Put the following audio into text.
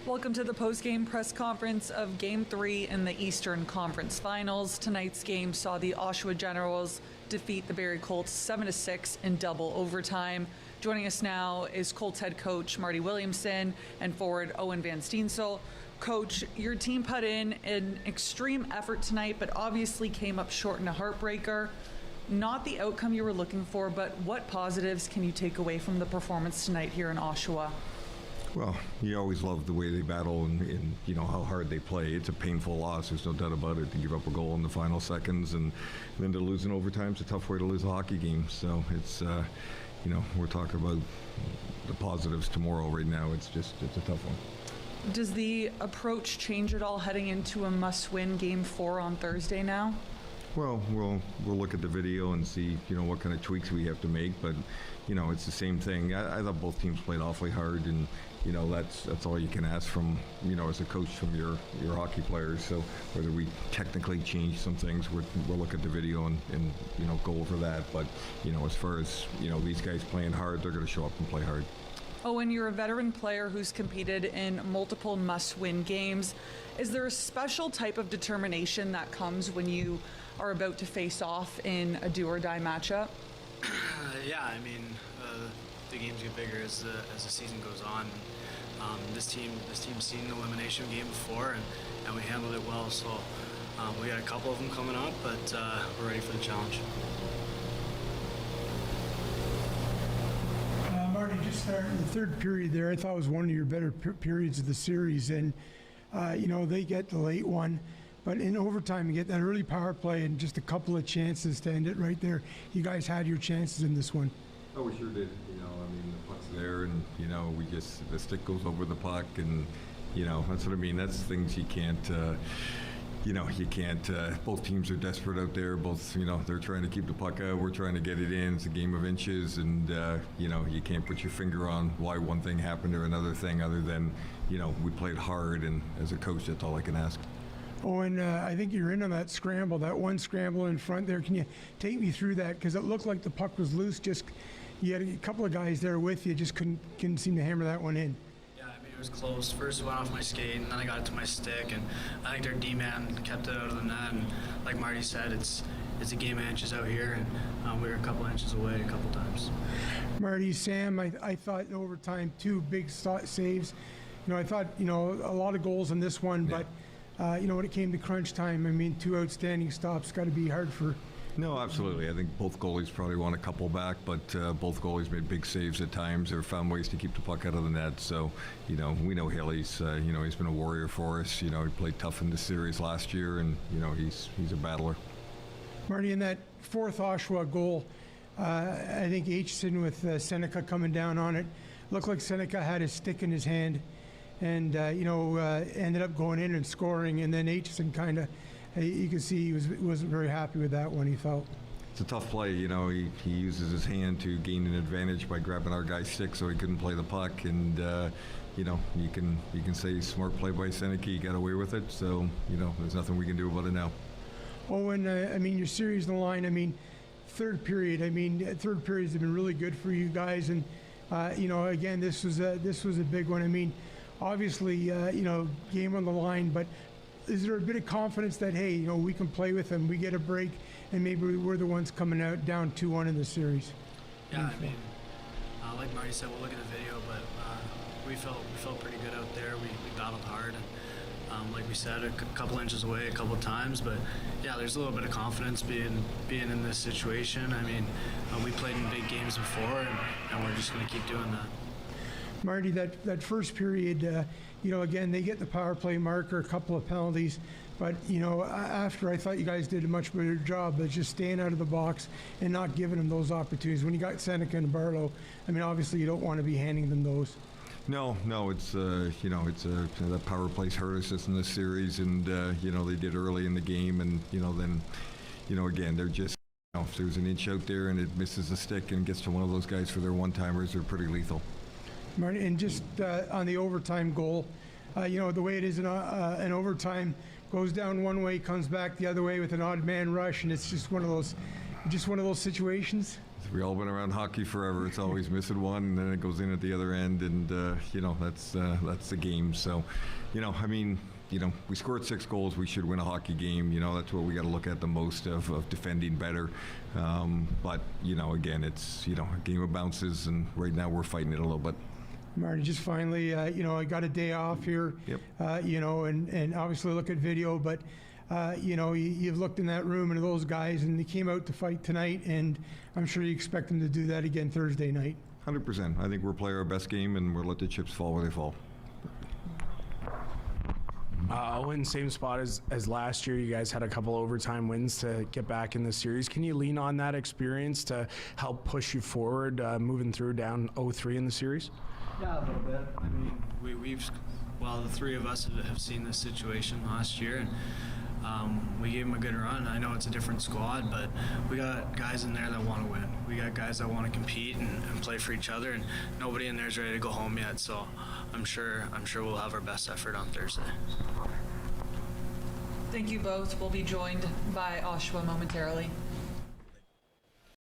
Welcome to the post-game press conference of Game 3 in the Eastern Conference Finals. Tonight's game saw the Oshawa Generals defeat the Barrie Colts 7-6 in double overtime. Joining us now is Colts head coach Marty Williamson and forward Owen Van Steensel. Coach, your team put in an extreme effort tonight, but obviously came up short in a heartbreaker. Not the outcome you were looking for, but what positives can you take away from the performance tonight here in Oshawa? Well, you always love the way they battle and you know how hard they play. It's a painful loss, there's no doubt about it, to give up a goal in the final seconds and then to lose in overtime is a tough way to lose a hockey game. So it's, we're talking about the positives tomorrow. Right now, it's a tough one. Does the approach change at all heading into a must-win Game 4 on Thursday now? Well, we'll look at the video and see, what kind of tweaks we have to make. But, it's the same thing. I thought both teams played awfully hard, and that's all you can ask from, as a coach, from your hockey players. So whether we technically change some things, we'll look at the video and go over that. But as far as these guys playing hard, they're going to show up and play hard. Owen, you're a veteran player who's competed in multiple must-win games. Is there a special type of determination that comes when you are about to face off in a do-or-die matchup? The games get bigger as the season goes on. This team's seen an elimination game before, and we handled it well. So we got a couple of them coming up, but we're ready for the challenge. Marty, just starting the third period there, I thought was one of your better periods of the series, and they get the late one, but in overtime you get that early power play and just a couple of chances to end it right there. You guys had your chances in this one. Oh, we sure did. The puck's there, and the stick goes over the puck, and that's what I mean. That's things you can't. You can't. Both teams are desperate out there. Both, they're trying to keep the puck out. We're trying to get it in. It's a game of inches, and you can't put your finger on why one thing happened or another thing, other than we played hard. And as a coach, that's all I can ask. Oh, and I think you're in on that scramble, that one scramble in front there. Can you take me through that? Because it looked like the puck was loose. Just you had a couple of guys there with you, just couldn't seem to hammer that one in. It was close. First it went off my skate, and then I got it to my stick, and I think their D-man kept it out of the net. And like Marty said, it's a game of inches out here, and we were a couple inches away a couple times. Marty, Sam, I thought in overtime, two big saves. I thought a lot of goals in this one, yeah. But when it came to crunch time, two outstanding stops. Got to be hard for. No, absolutely. I think both goalies probably won a couple back, but both goalies made big saves at times or found ways to keep the puck out of the net. So, we know Haley's, he's been a warrior for us. He played tough in the series last year, and, he's a battler. Marty, in that fourth Oshawa goal, I think Aitchison with Seneca coming down on it, looked like Seneca had his stick in his hand and, ended up going in and scoring, and then Aitchison kind of, you can see he wasn't very happy with that one, he felt. It's a tough play, he uses his hand to gain an advantage by grabbing our guy's stick so he couldn't play the puck, and you can say smart play by Seneca, he got away with it, so there's nothing we can do about it now. Oh, and your series on the line, third period third periods have been really good for you guys, and again, this was a big one. Obviously game on the line, but is there a bit of confidence that, hey, we can play with them, we get a break, and maybe we're the ones coming out down 2-1 in the series? Yeah, like Marty said, we'll look at the video, but we felt pretty good out there. We battled hard, and like we said, a couple inches away a couple times, but yeah, there's a little bit of confidence being in this situation. We played in big games before, and we're just going to keep doing that. Marty, that first period, again, they get the power play marker, a couple of penalties, but, after I thought you guys did a much better job of just staying out of the box and not giving them those opportunities. When you got Seneca and Barlow, obviously you don't want to be handing them those. No, it's that power play's hurt us in this series, and they did early in the game, and then again, they're just, if there's an inch out there and it misses a stick and gets to one of those guys for their one-timers, they're pretty lethal. Marty, and just on the overtime goal, the way it is in overtime, goes down one way, comes back the other way with an odd man rush, and it's just one of those situations. we all been around hockey forever. It's always missing one, and then it goes in at the other end, and that's the game. So, I mean, we scored 6 goals. We should win a hockey game. That's what we got to look at the most of defending better. But again, it's a game of bounces, and right now we're fighting it a little bit. Marty, just finally, I got a day off here. Yep. And obviously look at video, but you've looked in that room and those guys, and they came out to fight tonight, and I'm sure you expect them to do that again Thursday night. 100%. I think we'll play our best game, and we'll let the chips fall where they fall. Owen, same spot as last year. You guys had a couple overtime wins to get back in the series. Can you lean on that experience to help push you forward, moving through down 0-3 in the series? Yeah, a little bit. I mean, the 3 of us have seen this situation last year, and we gave them a good run. I know it's a different squad, but we got guys in there that want to win. We got guys that want to compete and play for each other, and nobody in there is ready to go home yet. So I'm sure we'll have our best effort on Thursday. Thank you both. We'll be joined by Oshawa momentarily.